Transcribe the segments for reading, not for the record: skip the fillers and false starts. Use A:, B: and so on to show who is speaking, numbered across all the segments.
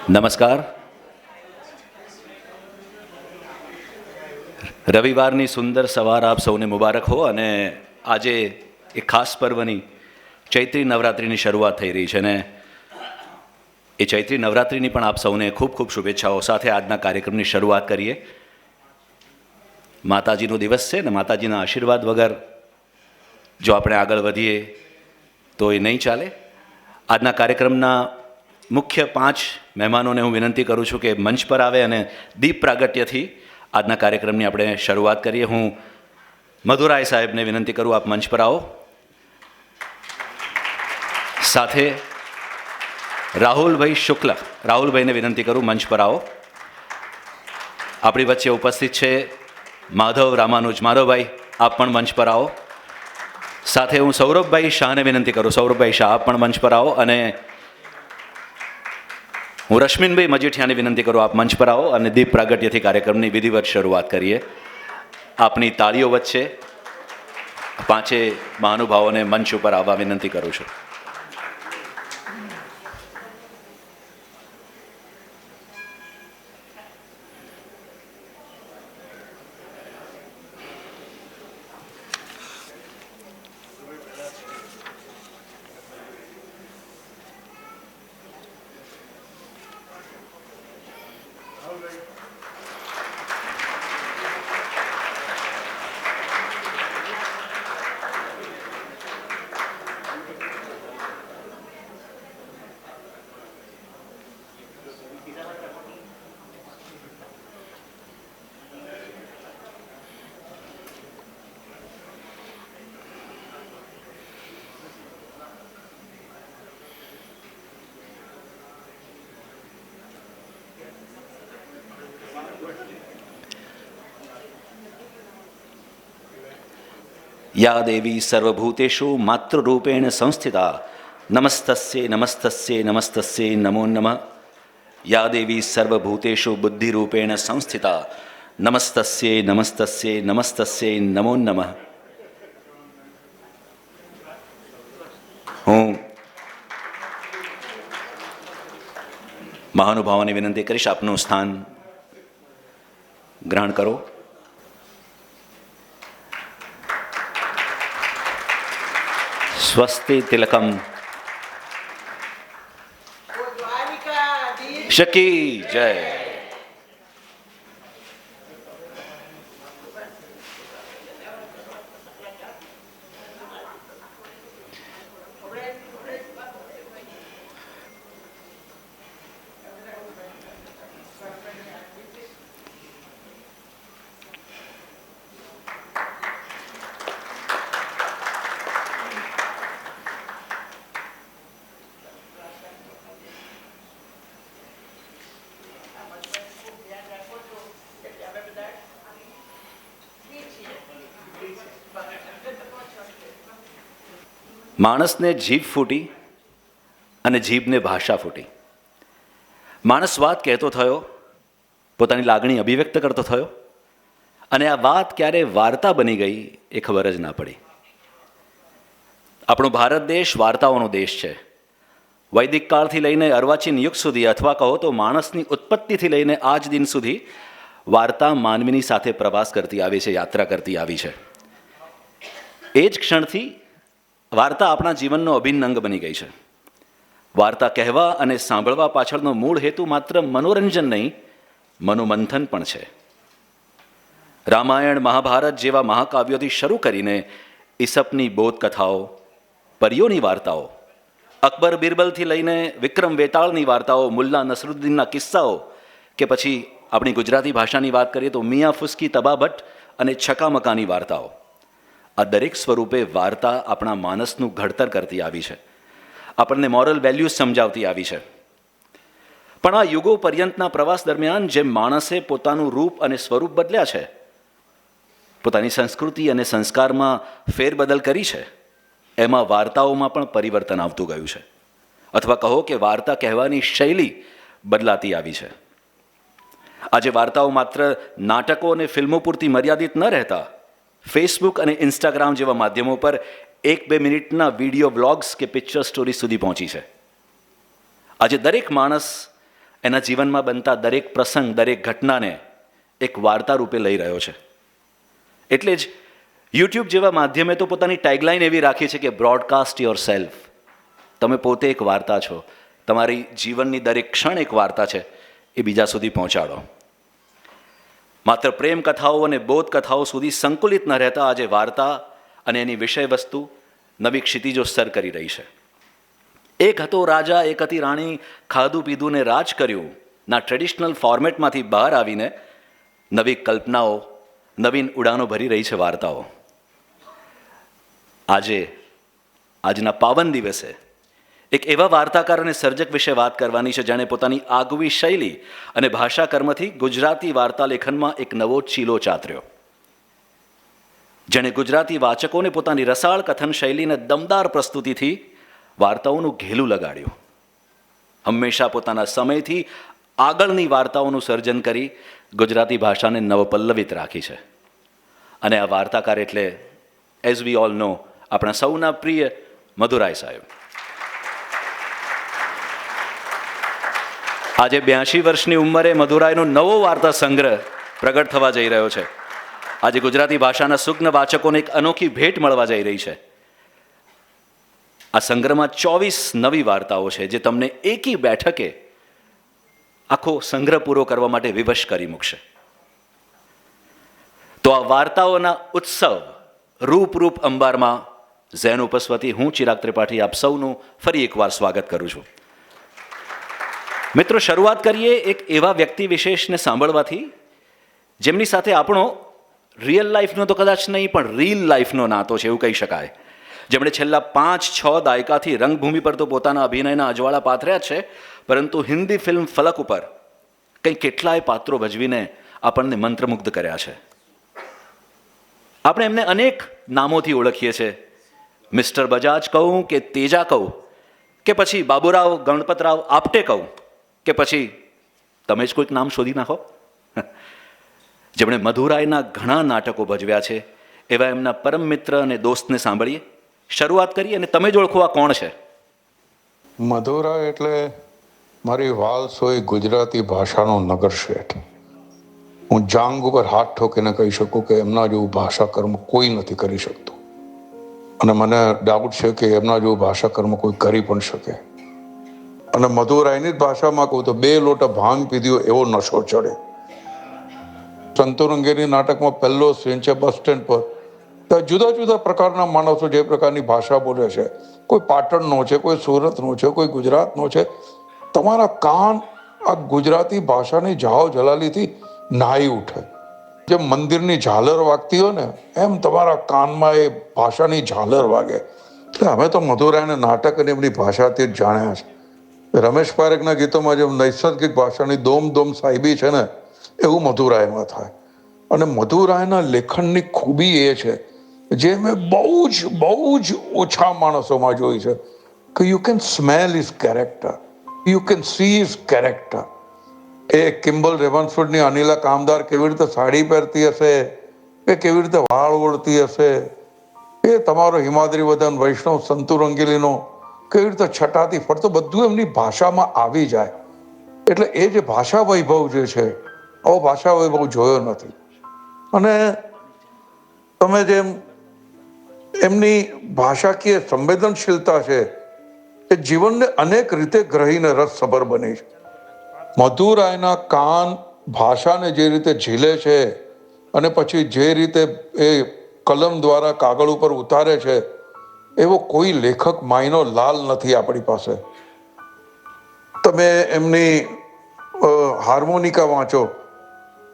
A: નમસ્કાર. રવિવારની સુંદર સવાર આપ સૌને મુબારક હો. અને આજે એક ખાસ પર્વની ચૈત્રી નવરાત્રિની શરૂઆત થઈ રહી છે ને એ ચૈત્રી નવરાત્રિની પણ આપ સૌને ખૂબ ખૂબ શુભેચ્છાઓ સાથે આજના કાર્યક્રમની શરૂઆત કરીએ. માતાજીનો દિવસ છે ને માતાજીના આશીર્વાદ વગર જો આપણે આગળ વધીએ તો એ નહીં ચાલે. આજના કાર્યક્રમના મુખ્ય 5 મહેમાનોને હું વિનંતી કરું છું કે મંચ પર આવે અને દીપ પ્રાગટ્યથી આજના કાર્યક્રમની આપણે શરૂઆત કરીએ. હું મધુરાય સાહેબને વિનંતી કરું, આપ મંચ પર આવો. સાથે રાહુલભાઈ શુક્લ, રાહુલભાઈને વિનંતી કરું મંચ પર આવો. આપણી વચ્ચે ઉપસ્થિત છે માધવ રામાનુજ, માધવભાઈ આપ પણ મંચ પર આવો. સાથે હું સૌરભભાઈ શાહને વિનંતી કરું, સૌરભભાઈ શાહ આપ પણ મંચ પર આવો. અને હું રશ્મિનભાઈ મજીઠિયાને વિનંતી કરું, આપ મંચ પર આવો અને દીપ પ્રાગટ્યથી કાર્યક્રમની વિધિવત શરૂઆત કરીએ. આપની તાળીઓ વચ્ચે 5 મહાનુભાવોને મંચ ઉપર આવવા વિનંતી કરું છું. યા દેવી સર્વભૂતેષુ માતૃરૂપેણ સંસ્થિતા નમસ્તસ્યે નમસ્તસ્યે નમસ્તસ્યે નમો નમઃ. યા દેવી સર્વભૂતેષુ બુદ્ધિરૂપેણ સંસ્થિતા નમસ્તસ્યે નમસ્તસ્યે નમસ્તસ્યે નમો નમઃ. હું મહાનુભાવોને વિનંતી કરીશ, આપનું સ્થાન ગ્રહણ કરો. સ્વસ્તિ તિલકમ શકી જય. માણસને જીભ ફૂટી અને જીભને ભાષા ફૂટી. માણસ વાત કહેતો થયો, પોતાની લાગણી અભિવ્યક્ત કરતો થયો અને આ વાત ક્યારે વાર્તા બની ગઈ એ ખબર જ ના પડી. આપણો ભારત દેશ વાર્તાઓનો દેશ છે. વૈદિક કાળથી લઈને અર્વાચીન યુગ સુધી, અથવા કહો તો માણસની ઉત્પત્તિથી લઈને આજ દિન સુધી વાર્તા માનવીની સાથે પ્રવાસ કરતી આવી છે, યાત્રા કરતી આવી છે. એ જ ક્ષણથી વાર્તા આપણા જીવનનો અભિન્ન અંગ બની ગઈ છે. વાર્તા કહેવા અને સાંભળવા પાછળનો મૂળ હેતુ માત્ર મનોરંજન નહીં, મનોમંથન પણ છે. રામાયણ, મહાભારત જેવા મહાકાવ્યોથી શરૂ કરીને ઈસપની બોધકથાઓ, પરીઓની વાર્તાઓ, અકબર બિરબલથી લઈને વિક્રમ વેતાળની વાર્તાઓ, મુલ્લા નસરુદ્દીનના કિસ્સાઓ, કે પછી આપણી ગુજરાતી ભાષાની વાત કરીએ તો મિયા ફુસ્કી, તબા ભટ્ટ અને છકામકાની વાર્તાઓ, આ દરેક સ્વરૂપે વાર્તા આપણા માનસનું ઘડતર કરતી આવી છે, આપણને મોરલ વેલ્યુઝ સમજાવતી આવી છે. પણ આ યુગો પર્યંતના પ્રવાસ દરમિયાન જેમ માણસે પોતાનું રૂપ અને સ્વરૂપ બદલ્યા છે, પોતાની સંસ્કૃતિ અને સંસ્કારમાં ફેરબદલ કરી છે, એમાં વાર્તાઓમાં પણ પરિવર્તન આવતું ગયું છે. અથવા કહો કે વાર્તા કહેવાની શૈલી બદલાતી આવી છે. આજે વાર્તાઓ માત્ર નાટકો અને ફિલ્મો પૂરતી મર્યાદિત ન રહેતા ફેસબુક અને ઇન્સ્ટાગ્રામ જેવા માધ્યમો પર 1-2 મિનિટના વિડીયો બ્લોગ્સ કે પિક્ચર સ્ટોરી સુધી પહોંચી છે. આજે દરેક માણસ એના જીવનમાં બનતા દરેક પ્રસંગ, દરેક ઘટનાને એક વાર્તા રૂપે લઈ રહ્યો છે. એટલે જ યુટ્યુબ જેવા માધ્યમે તો પોતાની ટેગલાઇન એવી રાખી છે કે બ્રોડકાસ્ટ યોર સેલ્ફ. તમે પોતે એક વાર્તા છો. તમારી જીવનની દરેક ક્ષણ એક વાર્તા છે, એ બીજા સુધી પહોંચાડો. માત્ર પ્રેમ કથાઓ અને બોધ કથાઓ સુધી સંકુલિત ન રહેતા આજે વાર્તા અને એની વિષય વસ્તુ નવી ક્ષિતિજો સર કરી રહી છે. એક હતો રાજા, એક હતી રાણી, ખાધું પીધું ને રાજ કર્યું ના ટ્રેડિશનલ ફોર્મેટમાંથી બહાર આવીને નવી કલ્પનાઓ, નવીન ઉડાનો ભરી રહી છે વાર્તાઓ. આજના પાવન દિવસે એક એવા વાર્તાકાર અને સર્જક વિશે વાત કરવાની છે જેણે પોતાની આગવી શૈલી અને ભાષા કર્મથી ગુજરાતી વાર્તા લેખનમાં એક નવો ચીલો ચાતર્યો. જેણે ગુજરાતી વાચકોને પોતાની રસાળ કથન શૈલીને દમદાર પ્રસ્તુતિથી વાર્તાઓનું ઘેલું લગાડ્યું. હંમેશા પોતાના સમયથી આગળની વાર્તાઓનું સર્જન કરી ગુજરાતી ભાષાને નવપલ્લવિત રાખી છે. અને આ વાર્તાકાર એટલે એઝ વી ઓલ નો આપણા સૌના પ્રિય મધુરાય સાહેબ. આજે 82 વર્ષની ઉંમરે મધુરાયનો નવો વાર્તા સંગ્રહ પ્રગટ થવા જઈ રહ્યો છે. આજે ગુજરાતી ભાષાના સુગ્ન વાચકોને એક અનોખી ભેટ મળવા જઈ રહી છે. આ સંગ્રહમાં 24 નવી વાર્તાઓ છે જે તમને એકી બેઠકે આખો સંગ્રહ પૂરો કરવા માટે વિવશ કરી મૂકશે. તો આ વાર્તાઓના ઉત્સવ રૂપ અંબારમાં ઝેન ઉપસ્વતી, હું ચિરાગ ત્રિપાઠી આપ સૌનું ફરી એકવાર સ્વાગત કરું છું. મિત્રો, શરૂઆત કરીએ એક એવા વ્યક્તિ વિશેષને સાંભળવાથી જેમની સાથે આપણો રિયલ લાઈફનો તો કદાચ નહીં પણ રીલ લાઈફનો નાતો છે એવું કહી શકાય. જેમણે છેલ્લા 5-6 દાયકાથી રંગભૂમિ પર તો પોતાના અભિનયના અજવાળા પાથર્યા છે, પરંતુ હિન્દી ફિલ્મ ફલક ઉપર કંઈ કેટલાય પાત્રો ભજવીને આપણને મંત્રમુગ્ધ કર્યા છે. આપણે એમને અનેક નામોથી ઓળખીએ છીએ. મિસ્ટર બજાજ કહું કે તેજા કહું કે પછી બાબુરાવ ગણપતરાવ આપટે કહું કે પછી તમે જ કોઈક નામ શોધી નાખો. જેમણે મધુરાયના ઘણા નાટકો ભજવ્યા છે એવા એમના પરમ મિત્ર અને દોસ્તને સાંભળીએ. શરૂઆત કરીએ અને તમે જ ઓળખો આ કોણ છે.
B: મધુરાય એટલે મારી વાલસોઈ ગુજરાતી ભાષાનો નગર શેઠ. હું જાંગ ઉપર હાથ ઠોકીને કહી શકું કે એમના જેવું ભાષા કર્મ કોઈ નથી કરી શકતું, અને મને ડાઉટ છે કે એમના જેવું ભાષા કર્મ કોઈ કરી પણ શકે. અને મધુરાયની જ ભાષામાં કહું તો 2 લોટા ભાંગ પીધ્યો એવો નશો ચડે. સંતોરંગેરી નાટકમાં પહેલો સીન છે બસ સ્ટેન્ડ પર. તો જુદા જુદા પ્રકારના માણસો જે પ્રકારની ભાષા બોલે છે, કોઈ પાટણનો છે, કોઈ સુરતનો છે, કોઈ ગુજરાતનો છે. તમારા કાન આ ગુજરાતી ભાષાની જાવ જલાલીથી નાહી ઉઠે. જેમ મંદિરની ઝાલર વાગતી હોય ને, એમ તમારા કાનમાં એ ભાષાની ઝાલર વાગે. એટલે અમે તો મધુરાયના નાટક અને એમની ભાષાથી જ જાણ્યા છે. રમેશ પારેખના ગીતોમાં જેમ નૈસર્ગિક ભાષાની દોમ દોમ સાહેબી છે ને, એવું મધુરાયમાં થાય. અને મધુરાયના લેખનની ખૂબી એ છે જે મેં બહુ જ ઓછા માણસોમાં જોઈ છે કે you can smell his character, you can see his character. એ કિમ્બલ રેવન્સવુડની અનિલા કામદાર કેવી રીતે સાડી પહેરતી હશે, એ કેવી રીતે વાળ ઓળતી હશે, એ તમારો હિમાદ્રી વદન વૈષ્ણવ સંતુ રંગીલીનો કેવી રીતે છટાથી ફરતો, બધું એમની ભાષામાં આવી જાય. એટલે એ જે ભાષા વૈભવ જે છે, આવો ભાષા વૈભવ જોયો નથી. અને તમે જેમ એમની ભાષાકીય સંવેદનશીલતા છે એ જીવનને અનેક રીતે ગ્રહીને રસસભર બની છે. મધુરાયના કાન ભાષાને જે રીતે ઝીલે છે અને પછી જે રીતે એ કલમ દ્વારા કાગળ ઉપર ઉતારે છે, એવો કોઈ લેખક માયનો લાલ નથી આપણી પાસે. તમે એમની હાર્મોનિકા વાંચો,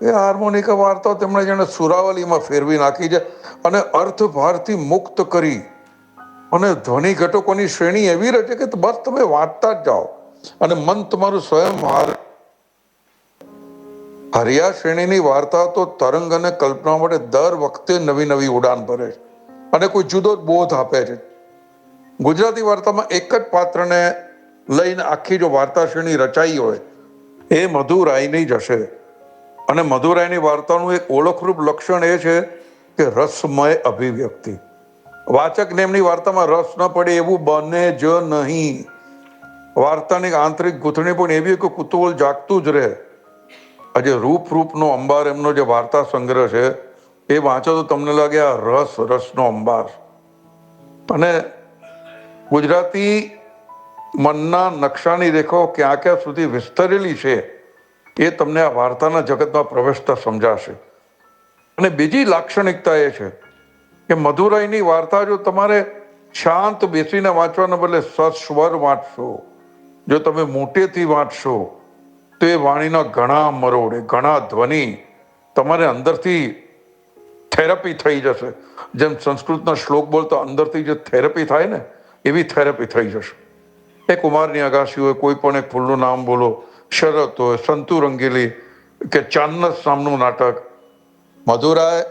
B: એ હાર્મોનિકા વાર્તાઓ તેમણે જેને સુરાવલીમાં ફેરવી નાખી છે અને અર્થભારથી મુક્ત કરી અને ધ્વનિ ઘટકોની શ્રેણી એવી રહે છે કે બસ તમે વાંચતા જ જાઓ અને મન તમારું સ્વયં હરિયા શ્રેણીની વાર્તા તો તરંગ અને કલ્પના માટે દર વખતે નવી ઉડાન ભરે છે અને કોઈ જુદો જ બોધ આપે છે. ગુજરાતી વાર્તામાં એક જ પાત્રને લઈને આખી જો વાર્તા શ્રેણી રચાઈ હોય એ મધુરાયની જ હશે. અને મધુરાયની વાર્તાનું એક ઓળખરૂપ લક્ષણ એ છે કે રસમય અભિવ્યક્તિ. વાચકને એમની વાર્તામાં રસ ન પડે એવું બને જ નહીં. વાર્તાની આંતરિક ગૂંથણી પણ એવી કે કુતૂહલ જાગતું જ રહે. આજે રૂપનો અંબાર એમનો જે વાર્તા સંગ્રહ છે એ વાંચો તો તમને લાગે આ રસનો અંબાર. અને ગુજરાતી મનના નકશાની રેખાઓ ક્યાં ક્યાં સુધી વિસ્તરેલી છે એ તમને આ વાર્તાના જગતમાં પ્રવેશતા સમજાશે. અને બીજી લાક્ષણિકતા એ છે કે મધુરાઈની વાર્તા જો તમારે શાંત બેસીને વાંચવાના બદલે સસ્વર વાંચશો, જો તમે મોટેથી વાંચશો તો એ વાણીના ઘણા મરોડે, ઘણા ધ્વનિ તમારે અંદરથી થેરપી થઈ જશે. જેમ સંસ્કૃતના શ્લોક બોલતા અંદરથી જે થેરપી થાય ને એવી થેરપી થઈ જશે. એ કુમારની અગાશી હોય, કોઈ પણ એક ફૂલનું નામ બોલો, શરત હોય, સંતુ રંગીલી કે ચાંદનસ નામનું નાટક. મધુરાય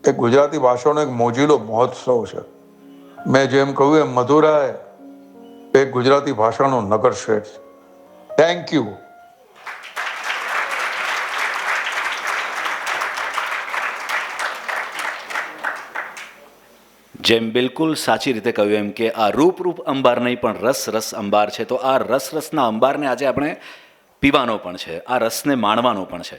B: એ ગુજરાતી ભાષાનો એક મોજીલો મહોત્સવ છે. મેં જેમ કહ્યું એમ મધુરાય એ ગુજરાતી ભાષાનો નગર શેઠ. Thank you.
A: જેમ બિલકુલ સાચી રીતે કહ્યું એમ કે આ રૂપ અંબાર નહીં પણ રસ અંબાર છે. તો આ રસના અંબારને આજે આપણે પીવાનો પણ છે, આ રસને માણવાનો પણ છે.